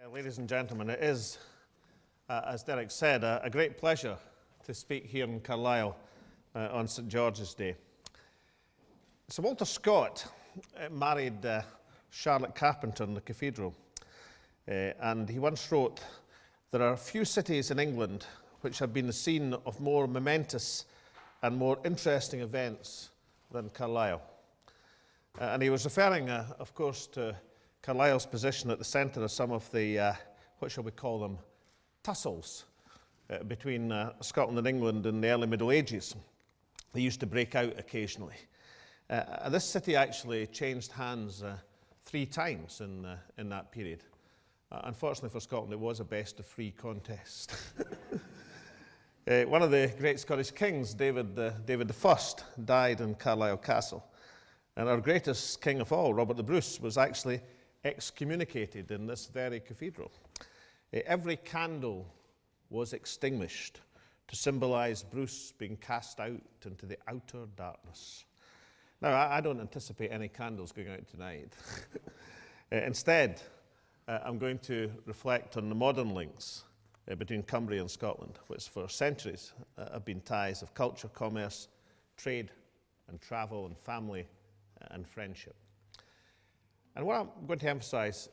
Ladies and gentlemen, it is, as Derek said, a great pleasure to speak here in Carlisle on St. George's Day. Sir Walter Scott married Charlotte Carpenter in the cathedral, and he once wrote, "There are few cities in England which have been the scene of more momentous and more interesting events than Carlisle." And he was referring, of course, to Carlisle's position at the centre of some of the, what shall we call them, tussles between Scotland and England in the early Middle Ages. They used to break out occasionally. This city actually changed hands 3 times in that period. Unfortunately for Scotland, it was a best-of-3 contest. One of the great Scottish kings, David I, died in Carlisle Castle. And our greatest king of all, Robert the Bruce, was actually excommunicated in this very cathedral. Every candle was extinguished to symbolize Bruce being cast out into the outer darkness. Now, I don't anticipate any candles going out tonight. Instead, I'm going to reflect on the modern links between Cumbria and Scotland, which for centuries have been ties of culture, commerce, trade and travel and family and friendship. And what I'm going to emphasize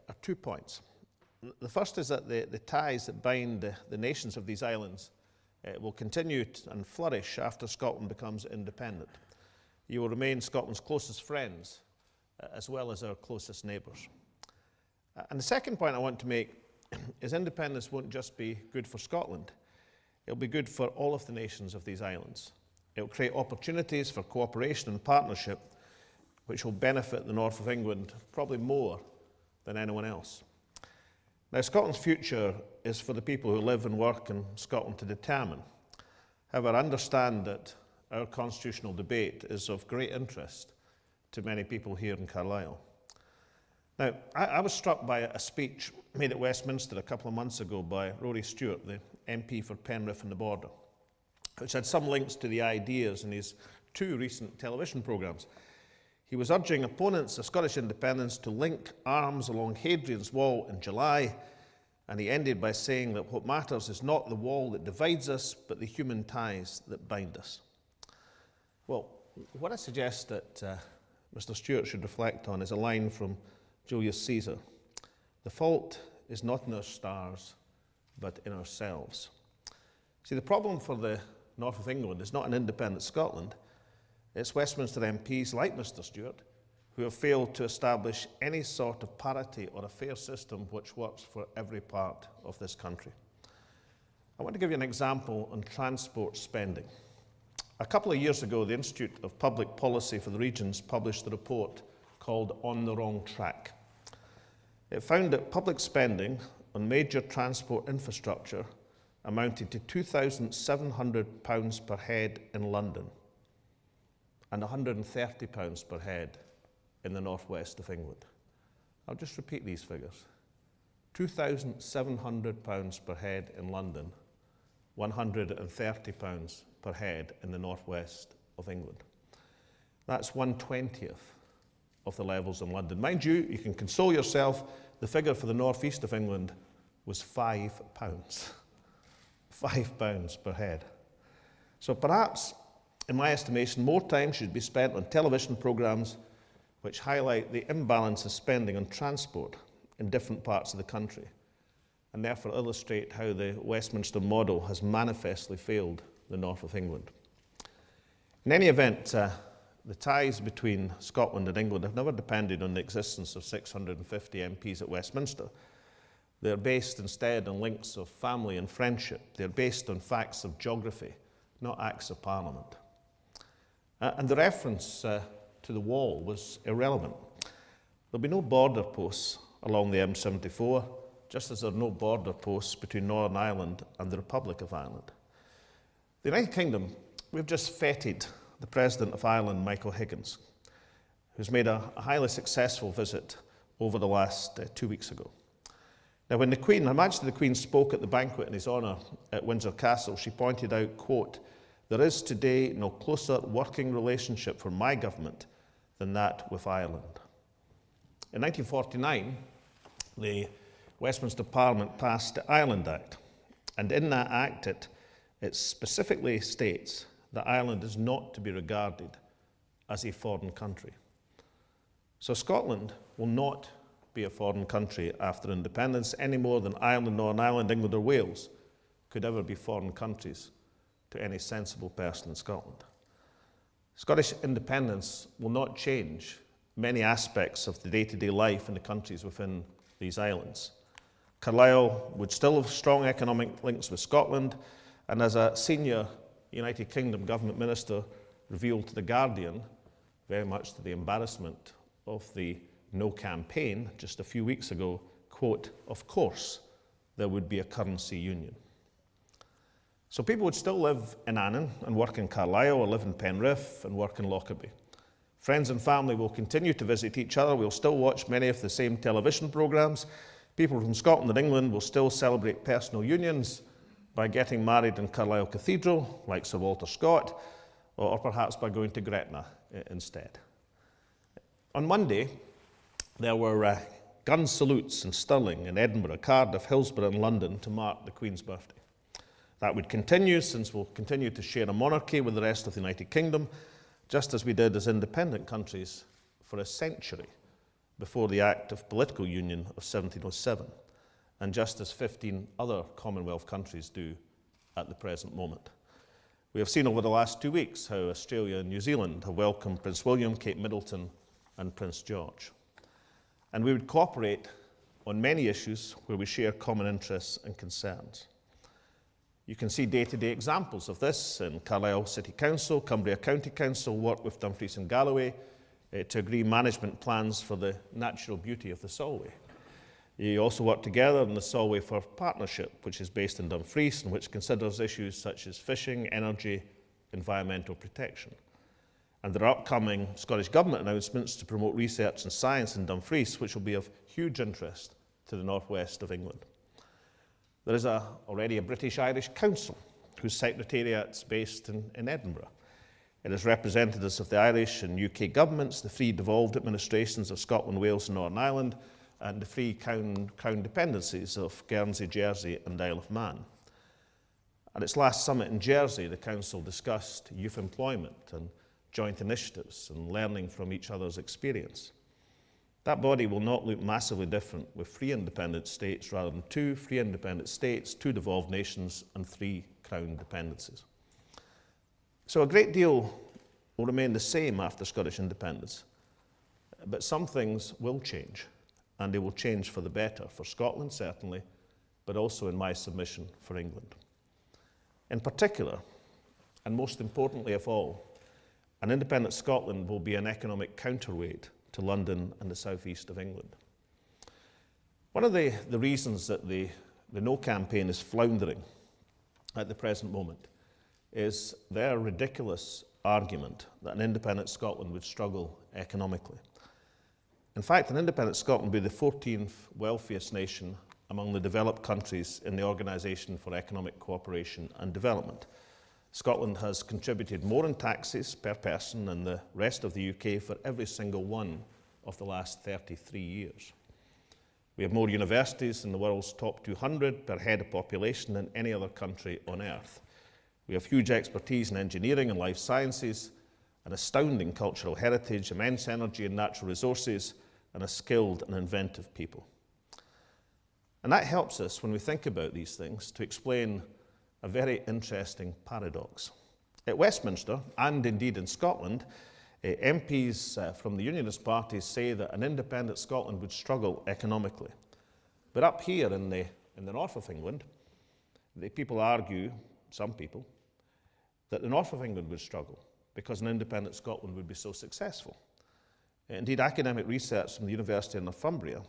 are 2 points. The first is that the ties that bind the nations of these islands will continue and flourish after Scotland becomes independent. You will remain Scotland's closest friends as well as our closest neighbours. And the second point I want to make is independence won't just be good for Scotland. It'll be good for all of the nations of these islands. It'll create opportunities for cooperation and partnership which will benefit the north of England probably more than anyone else. Now, Scotland's future is for the people who live and work in Scotland to determine. However, I understand that our constitutional debate is of great interest to many people here in Carlisle. Now, I was struck by a speech made at Westminster a couple of months ago by Rory Stewart, the MP for Penrith and the Border, which had some links to the ideas in his 2 recent television programmes. He was urging opponents of Scottish independence to link arms along Hadrian's Wall in July, and he ended by saying that what matters is not the wall that divides us, but the human ties that bind us. Well, what I suggest that Mr. Stewart should reflect on is a line from Julius Caesar. "The fault is not in our stars, but in ourselves." See, the problem for the north of England is not an independent Scotland. It's Westminster MPs like Mr. Stewart who have failed to establish any sort of parity or a fair system which works for every part of this country. I want to give you an example on transport spending. A couple of years ago, the Institute of Public Policy for the Regions published a report called On the Wrong Track. It found that public spending on major transport infrastructure amounted to £2,700 per head in London and £130 per head in the northwest of England. I'll just repeat these figures. £2,700 per head in London, £130 per head in the northwest of England. That's 1/20 of the levels in London. Mind you, you can console yourself, the figure for the northeast of England was £5. £5 per head. So perhaps, in my estimation, more time should be spent on television programmes which highlight the imbalance of spending on transport in different parts of the country, and therefore illustrate how the Westminster model has manifestly failed the north of England. In any event, the ties between Scotland and England have never depended on the existence of 650 MPs at Westminster. They're based instead on links of family and friendship. They're based on facts of geography, not acts of Parliament. And the reference to the wall was irrelevant. There'll be no border posts along the M74, just as there are no border posts between Northern Ireland and the Republic of Ireland. The United Kingdom, we've just feted the President of Ireland, Michael Higgins, who's made a highly successful visit over the last 2 weeks ago. Now, when Her Majesty the Queen spoke at the banquet in his honour at Windsor Castle, she pointed out, quote, "There is today no closer working relationship for my government than that with Ireland." In 1949, the Westminster Parliament passed the Ireland Act. And in that act, it specifically states that Ireland is not to be regarded as a foreign country. So Scotland will not be a foreign country after independence any more than Ireland, Northern Ireland, England or Wales could ever be foreign countries to any sensible person in Scotland. Scottish independence will not change many aspects of the day-to-day life in the countries within these islands. Carlisle would still have strong economic links with Scotland, and as a senior United Kingdom government minister revealed to The Guardian, very much to the embarrassment of the No campaign just a few weeks ago, quote, "Of course there would be a currency union." So people would still live in Annan and work in Carlisle, or live in Penrith and work in Lockerbie. Friends and family will continue to visit each other. We'll still watch many of the same television programmes. People from Scotland and England will still celebrate personal unions by getting married in Carlisle Cathedral, like Sir Walter Scott, or perhaps by going to Gretna instead. On Monday, there were gun salutes in Stirling, in Edinburgh, Cardiff, Hillsborough and London to mark the Queen's birthday. That would continue, since we'll continue to share a monarchy with the rest of the United Kingdom, just as we did as independent countries for a century before the Act of Political Union of 1707, and just as 15 other Commonwealth countries do at the present moment. We have seen over the last 2 weeks how Australia and New Zealand have welcomed Prince William, Kate Middleton and Prince George. And we would cooperate on many issues where we share common interests and concerns. You can see day-to-day examples of this in Carlisle City Council. Cumbria County Council work with Dumfries and Galloway to agree management plans for the natural beauty of the Solway. You also work together on the Solway for Partnership, which is based in Dumfries and which considers issues such as fishing, energy, environmental protection. And there are upcoming Scottish Government announcements to promote research and science in Dumfries, which will be of huge interest to the northwest of England. There is already a British-Irish Council, whose secretariat's based in Edinburgh. It has representatives of the Irish and UK governments, the free devolved administrations of Scotland, Wales and Northern Ireland, and the free crown dependencies of Guernsey, Jersey and Isle of Man. At its last summit in Jersey, the Council discussed youth employment and joint initiatives and learning from each other's experience. That body will not look massively different with 3 independent states rather than 2 free independent states, 2 devolved nations and 3 crown dependencies. So a great deal will remain the same after Scottish independence, but some things will change, and they will change for the better, for Scotland certainly, but also in my submission for England. In particular, and most importantly of all, an independent Scotland will be an economic counterweight to London and the southeast of England. One of the reasons that the No campaign is floundering at the present moment is their ridiculous argument that an independent Scotland would struggle economically. In fact, an independent Scotland would be the 14th wealthiest nation among the developed countries in the Organisation for Economic Cooperation and Development. Scotland has contributed more in taxes per person than the rest of the UK for every single one of the last 33 years. We have more universities in the world's top 200 per head of population than any other country on earth. We have huge expertise in engineering and life sciences, an astounding cultural heritage, immense energy and natural resources, and a skilled and inventive people. And that helps us, when we think about these things, to explain a very interesting paradox. At Westminster, and indeed in Scotland, MPs from the Unionist parties say that an independent Scotland would struggle economically. But up here in the north of England, the people argue, some people, that the north of England would struggle because an independent Scotland would be so successful. Indeed, academic research from the University of Northumbria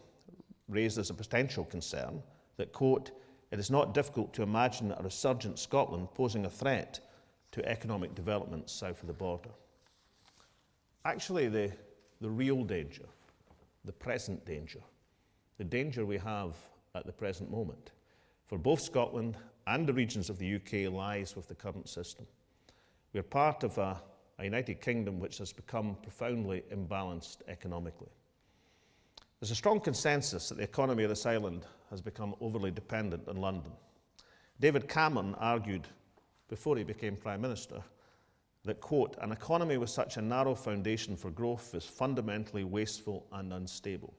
raised as a potential concern that, quote, "It is not difficult to imagine a resurgent Scotland posing a threat to economic development south of the border." Actually, the real danger, the present danger, the danger we have at the present moment for both Scotland and the regions of the UK lies with the current system. We are part of a United Kingdom which has become profoundly imbalanced economically. There's a strong consensus that the economy of this island has become overly dependent on London. David Cameron argued, before he became Prime Minister, that, quote, an economy with such a narrow foundation for growth is fundamentally wasteful and unstable.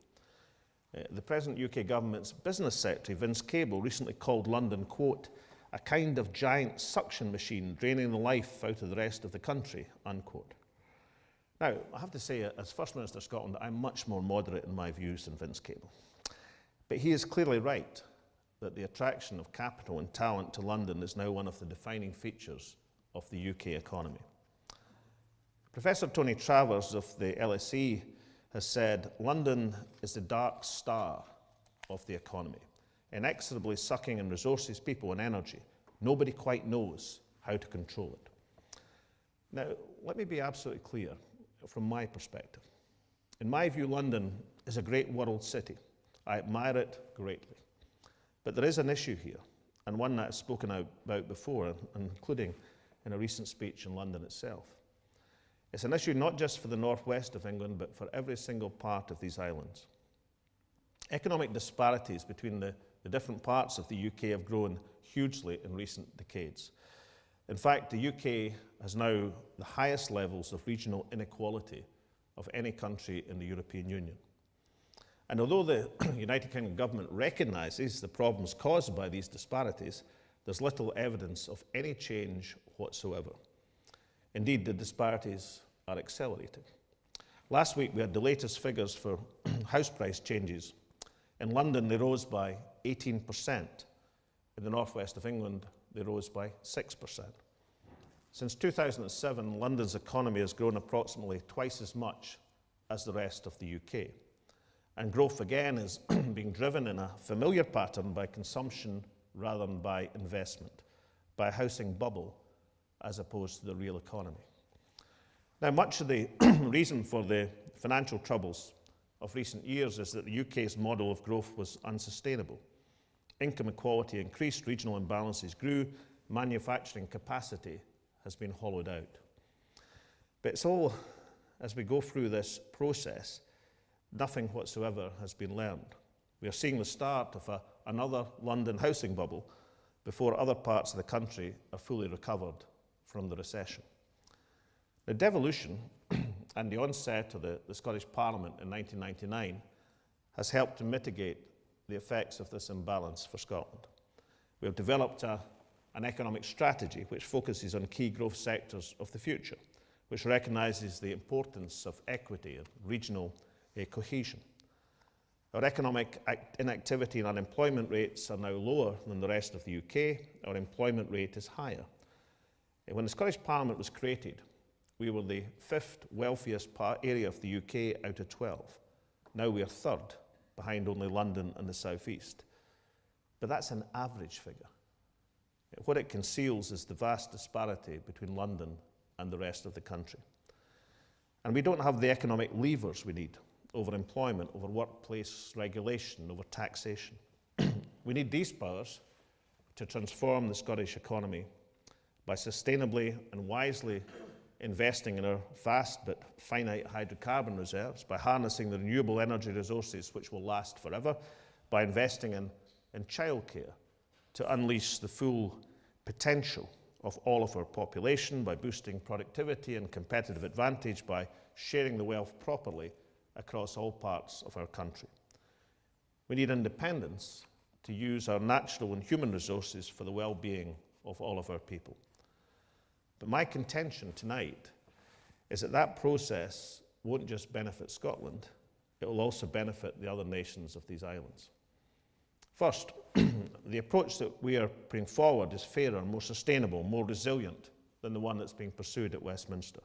The present UK government's business secretary, Vince Cable, recently called London, quote, a kind of giant suction machine draining the life out of the rest of the country, unquote. Now, I have to say, as First Minister of Scotland, I'm much more moderate in my views than Vince Cable. But he is clearly right that the attraction of capital and talent to London is now one of the defining features of the UK economy. Professor Tony Travers of the LSE has said, London is the dark star of the economy, inexorably sucking in resources, people and energy. Nobody quite knows how to control it. Now, let me be absolutely clear from my perspective. In my view, London is a great world city. I admire it greatly. But there is an issue here, and one that I've spoken about before, including in a recent speech in London itself. It's an issue not just for the northwest of England, but for every single part of these islands. Economic disparities between the different parts of the UK have grown hugely in recent decades. In fact, the UK has now the highest levels of regional inequality of any country in the European Union. And although the United Kingdom government recognises the problems caused by these disparities, there's little evidence of any change whatsoever. Indeed, the disparities are accelerating. Last week, we had the latest figures for house price changes. In London, they rose by 18%. In the northwest of England, they rose by 6%. Since 2007, London's economy has grown approximately twice as much as the rest of the UK. And growth again is being driven in a familiar pattern by consumption rather than by investment, by a housing bubble as opposed to the real economy. Now, much of the reason for the financial troubles of recent years is that the UK's model of growth was unsustainable. Income equality increased, regional imbalances grew, manufacturing capacity has been hollowed out. But it's all, as we go through this process, nothing whatsoever has been learned. We are seeing the start of another London housing bubble before other parts of the country are fully recovered from the recession. The devolution and the onset of the Scottish Parliament in 1999 has helped to mitigate the effects of this imbalance for Scotland. We have developed an economic strategy which focuses on key growth sectors of the future, which recognises the importance of equity and regional cohesion. Our economic inactivity and unemployment rates are now lower than the rest of the UK. Our employment rate is higher. When the Scottish Parliament was created, we were the 5th wealthiest area of the UK out of 12. Now we are 3rd, behind only London and the South East. But that's an average figure. What it conceals is the vast disparity between London and the rest of the country. And we don't have the economic levers we need over employment, over workplace regulation, over taxation. We need these powers to transform the Scottish economy by sustainably and wisely investing in our vast but finite hydrocarbon reserves, by harnessing the renewable energy resources which will last forever, by investing in childcare to unleash the full potential of all of our population, by boosting productivity and competitive advantage, by sharing the wealth properly across all parts of our country. We need independence to use our natural and human resources for the well-being of all of our people. But my contention tonight is that that process won't just benefit Scotland, it will also benefit the other nations of these islands. First, the approach that we are putting forward is fairer, more sustainable, more resilient than the one that's being pursued at Westminster.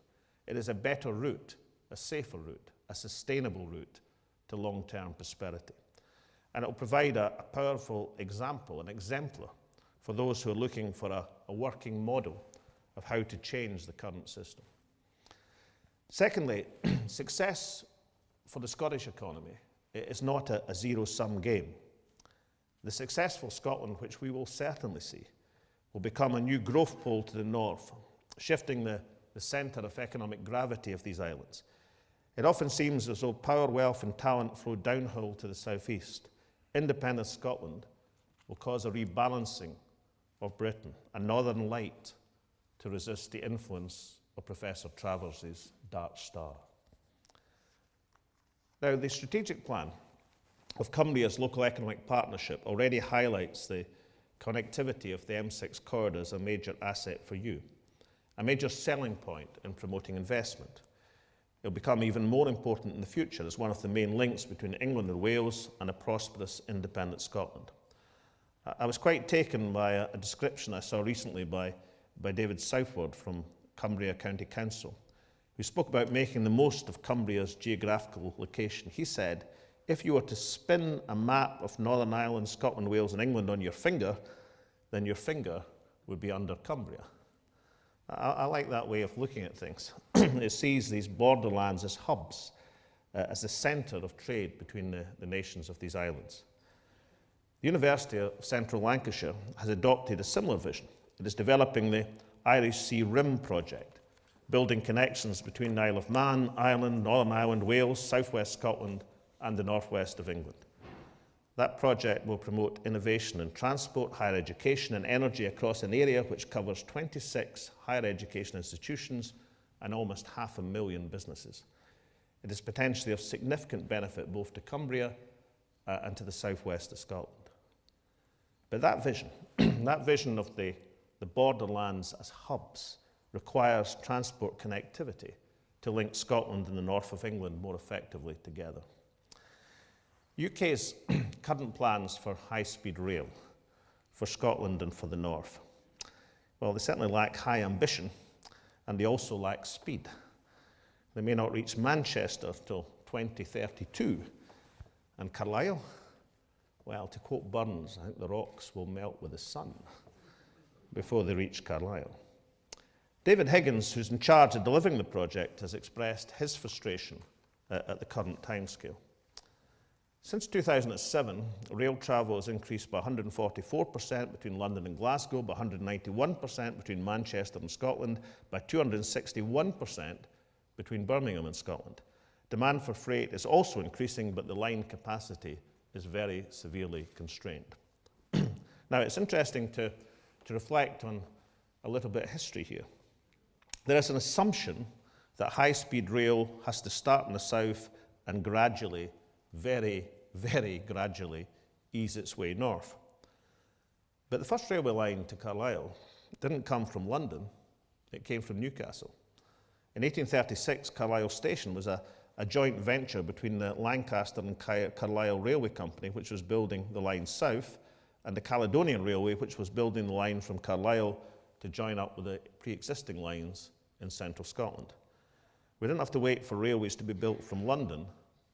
It is a better route, a safer route, a sustainable route to long-term prosperity. And it will provide a powerful example, an exemplar, for those who are looking for a working model of how to change the current system. Secondly, success for the Scottish economy is not a zero-sum game. The successful Scotland, which we will certainly see, will become a new growth pole to the north, shifting the centre of economic gravity of these islands. It often seems as though power, wealth and talent flow downhill to the southeast, independent Scotland will cause a rebalancing of Britain, a northern light to resist the influence of Professor Travers' dark star. Now, the strategic plan of Cumbria's local economic partnership already highlights the connectivity of the M6 corridor as a major asset for you, a major selling point in promoting investment. It will become even more important in the future as one of the main links between England and Wales and a prosperous independent Scotland. I was quite taken by a description I saw recently by David Southward from Cumbria County Council, who spoke about making the most of Cumbria's geographical location. He said, if you were to spin a map of Northern Ireland, Scotland, Wales and England on your finger, then your finger would be under Cumbria. I like that way of looking at things. It sees these borderlands as hubs, as the centre of trade between the nations of these islands. The University of Central Lancashire has adopted a similar vision. It is developing the Irish Sea Rim project, building connections between the Isle of Man, Ireland, Northern Ireland, Wales, southwest Scotland and the northwest of England. That project will promote innovation in transport, higher education and energy across an area which covers 26 higher education institutions and almost 500,000 businesses. It is potentially of significant benefit both to Cumbria and to the southwest of Scotland. But that vision, that vision of the borderlands as hubs requires transport connectivity to link Scotland and the north of England more effectively together. UK's current plans for high-speed rail for Scotland and for the north, well, they certainly lack high ambition and they also lack speed. They may not reach Manchester till 2032. And Carlisle? Well, to quote Burns, I think the rocks will melt with the sun before they reach Carlisle. David Higgins, who's in charge of delivering the project, has expressed his frustration at the current timescale. Since 2007, rail travel has increased by 144% between London and Glasgow, by 191% between Manchester and Scotland, by 261% between Birmingham and Scotland. Demand for freight is also increasing, but the line capacity is very severely constrained. Now, it's interesting to reflect on a little bit of history here. There is an assumption that high-speed rail has to start in the south and gradually, very, very gradually, ease its way north. But the first railway line to Carlisle didn't come from London, it came from Newcastle. In 1836, Carlisle Station was a joint venture between the Lancaster and Carlisle Railway Company, which was building the line south, and the Caledonian Railway, which was building the line from Carlisle to join up with the pre-existing lines in central Scotland. We didn't have to wait for railways to be built from London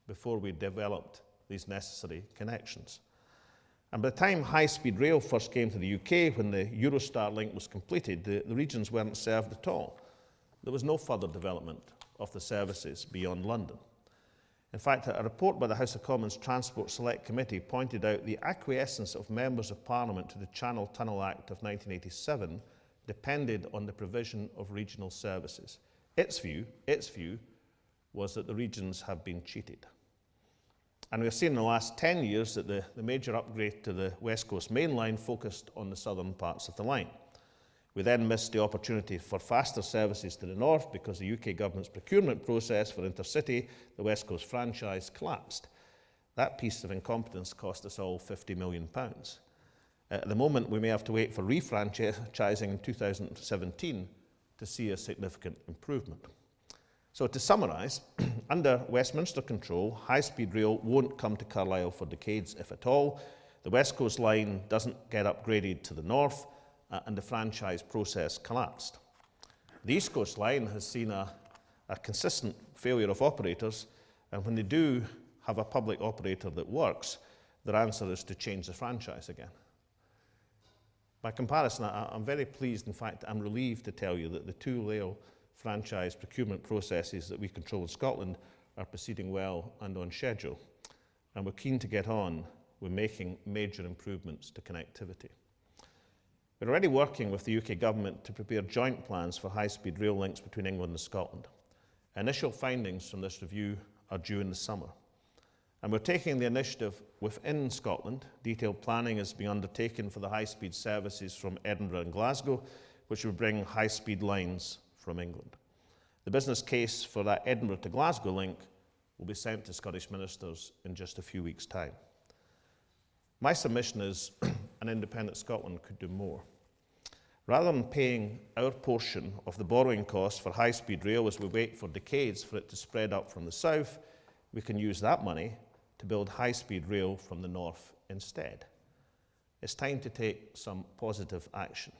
before we developed these necessary connections. And by the time high-speed rail first came to the UK, when the Eurostar link was completed, the regions weren't served at all. There was no further development of the services beyond London. In fact, a report by the House of Commons Transport Select Committee pointed out the acquiescence of members of Parliament to the Channel Tunnel Act of 1987 depended on the provision of regional services. Its view was that the regions have been cheated. And we've seen in the last 10 years that the major upgrade to the West Coast Main Line focused on the southern parts of the line. We then missed the opportunity for faster services to the north because the UK government's procurement process for intercity, the West Coast franchise, collapsed. That piece of incompetence cost us all £50 million. At the moment, we may have to wait for refranchising in 2017 to see a significant improvement. So to summarise, under Westminster control, high-speed rail won't come to Carlisle for decades, if at all. The West Coast line doesn't get upgraded to the north, and the franchise process collapsed. The East Coast line has seen a consistent failure of operators, and when they do have a public operator that works, their answer is to change the franchise again. By comparison, I'm very pleased, in fact, I'm relieved to tell you that the two rail franchise procurement processes that we control in Scotland are proceeding well and on schedule, and we're keen to get on with making major improvements to connectivity. We're already working with the UK government to prepare joint plans for high-speed rail links between England and Scotland. Initial findings from this review are due in the summer. And we're taking the initiative within Scotland, detailed planning is being undertaken for the high-speed services from Edinburgh and Glasgow, which will bring high-speed lines from England. The business case for that Edinburgh to Glasgow link will be sent to Scottish ministers in just a few weeks' time. My submission is an independent Scotland could do more. Rather than paying our portion of the borrowing costs for high-speed rail as we wait for decades for it to spread up from the south, we can use that money to build high-speed rail from the north instead. It's time to take some positive action.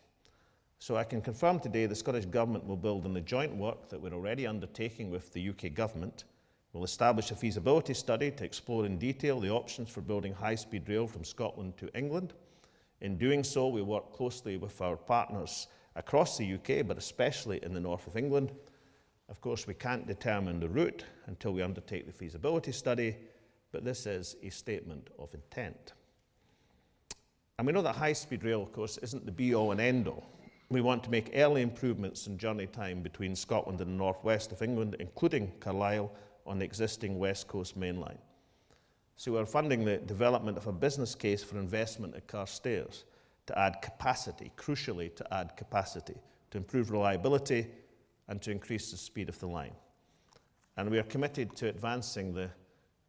So I can confirm today the Scottish Government will build on the joint work that we're already undertaking with the UK Government. We'll establish a feasibility study to explore in detail the options for building high-speed rail from Scotland to England. In doing so, we work closely with our partners across the UK, but especially in the north of England. Of course, we can't determine the route until we undertake the feasibility study, but this is a statement of intent. And we know that high-speed rail, of course, isn't the be-all and end-all. We want to make early improvements in journey time between Scotland and the northwest of England, including Carlisle, on the existing West Coast main line. So we're funding the development of a business case for investment at Carstairs to add capacity, crucially to add capacity, to improve reliability and to increase the speed of the line. And we are committed to advancing the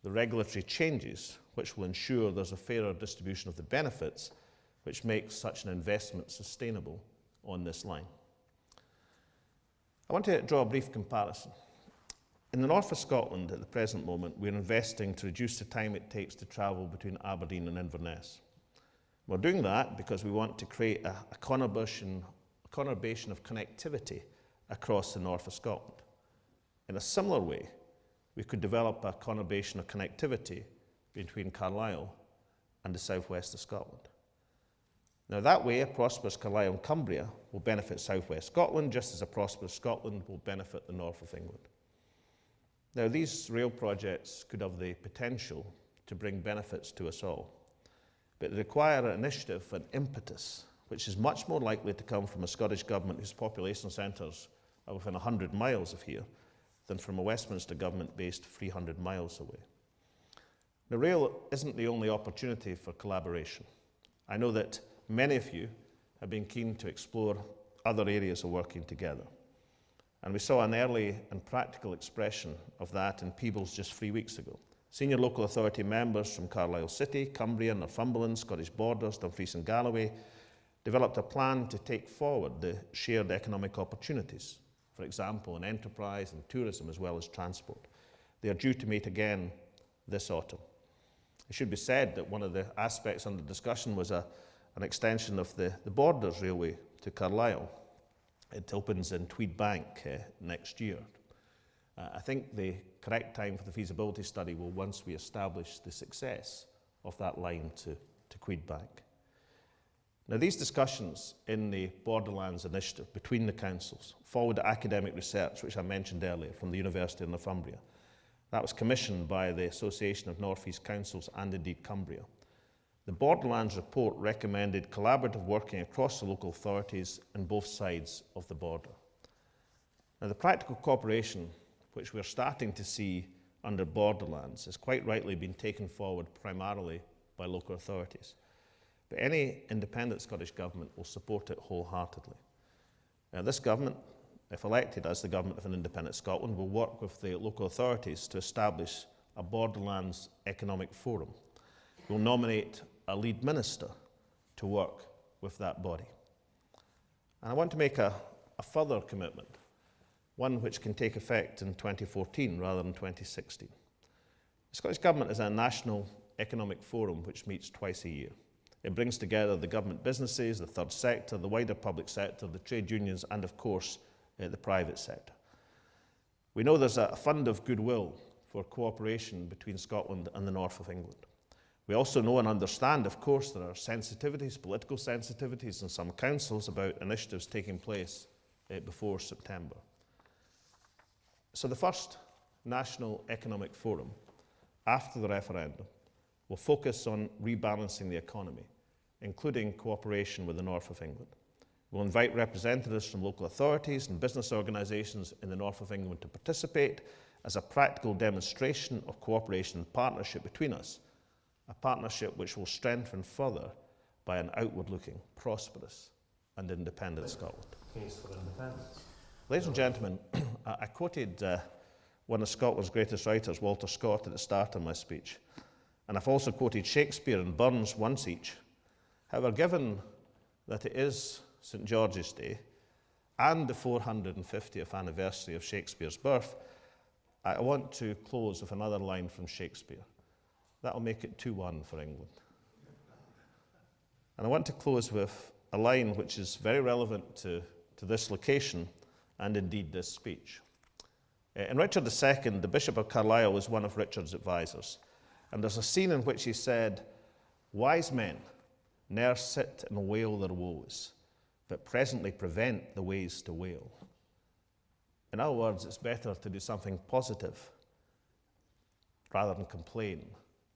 regulatory changes which will ensure there's a fairer distribution of the benefits which makes such an investment sustainable on this line. I want to draw a brief comparison. In the north of Scotland at the present moment, we're investing to reduce the time it takes to travel between Aberdeen and Inverness. We're doing that because we want to create a conurbation of connectivity across the north of Scotland. In a similar way, we could develop a conurbation of connectivity between Carlisle and the southwest of Scotland. Now that way, a prosperous Carlisle and Cumbria will benefit southwest Scotland, just as a prosperous Scotland will benefit the north of England. Now these rail projects could have the potential to bring benefits to us all, but they require an initiative and impetus, which is much more likely to come from a Scottish Government whose population centres are within 100 miles of here than from a Westminster Government based 300 miles away. The rail isn't the only opportunity for collaboration. I know that many of you have been keen to explore other areas of working together. And we saw an early and practical expression of that in Peebles just 3 weeks ago. Senior local authority members from Carlisle City, Cumbria, Northumberland, Scottish Borders, Dumfries and Galloway developed a plan to take forward the shared economic opportunities, for example, in enterprise and tourism as well as transport. They are due to meet again this autumn. It should be said that one of the aspects under discussion was an extension of the Borders Railway to Carlisle. It opens in Tweed Bank next year. I think the correct time for the feasibility study will once we establish the success of that line to Tweed Bank. Now these discussions in the Borderlands Initiative between the councils followed academic research, which I mentioned earlier, from the University of Northumbria. That was commissioned by the Association of North East Councils and indeed Cumbria. The Borderlands report recommended collaborative working across the local authorities on both sides of the border. Now, the practical cooperation which we're starting to see under Borderlands has quite rightly been taken forward primarily by local authorities. But any independent Scottish Government will support it wholeheartedly. This Government, if elected as the Government of an independent Scotland, will work with the local authorities to establish a Borderlands Economic Forum. We'll nominate a lead minister to work with that body. And I want to make a further commitment, one which can take effect in 2014 rather than 2016. The Scottish Government is a national economic forum which meets twice a year. It brings together the government businesses, the third sector, the wider public sector, the trade unions, and of course, the private sector. We know there's a fund of goodwill for cooperation between Scotland and the north of England. We also know and understand, of course, there are sensitivities, political sensitivities in some councils about initiatives taking place before September. So the first National Economic Forum, after the referendum, will focus on rebalancing the economy, including cooperation with the north of England. We'll invite representatives from local authorities and business organisations in the north of England to participate as a practical demonstration of cooperation and partnership between us, a partnership which will strengthen further by an outward-looking, prosperous and independent Scotland. Case for independence. Ladies and gentlemen, I quoted one of Scotland's greatest writers, Walter Scott, at the start of my speech, and I've also quoted Shakespeare and Burns once each. However, given that it is St. George's Day and the 450th anniversary of Shakespeare's birth, I want to close with another line from Shakespeare. That'll make it 2-1 for England. And I want to close with a line which is very relevant to this location and indeed this speech. In Richard II, the Bishop of Carlisle was one of Richard's advisors. And there's a scene in which he said, "Wise men ne'er sit and wail their woes, but presently prevent the ways to wail." In other words, it's better to do something positive rather than complain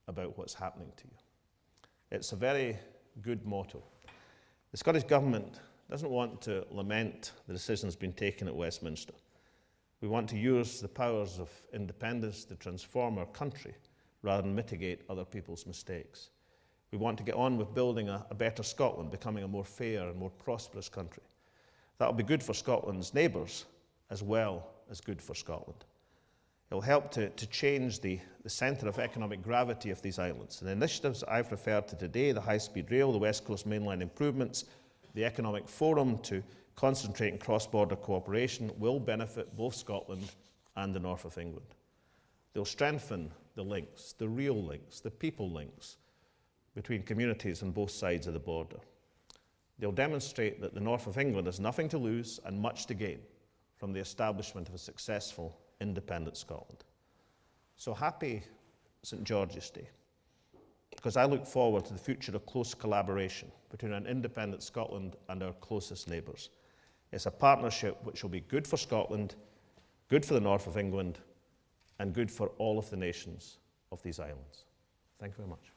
about what's happening to you. It's a very good motto. The Scottish Government doesn't want to lament the decisions being taken at Westminster. We want to use the powers of independence to transform our country rather than mitigate other people's mistakes. We want to get on with building a better Scotland, becoming a more fair and more prosperous country. That'll be good for Scotland's neighbours as well as good for Scotland. It'll help to change the centre of economic gravity of these islands. And the initiatives I've referred to today, the high-speed rail, the West Coast mainline improvements, the economic forum to concentrate on cross-border cooperation, will benefit both Scotland and the north of England. They'll strengthen the links, the real links, the people links between communities on both sides of the border. They'll demonstrate that the north of England has nothing to lose and much to gain from the establishment of a successful independent Scotland. So happy St. George's Day, because I look forward to the future of close collaboration between an independent Scotland and our closest neighbours. It's a partnership which will be good for Scotland, good for the north of England, and good for all of the nations of these islands. Thank you very much.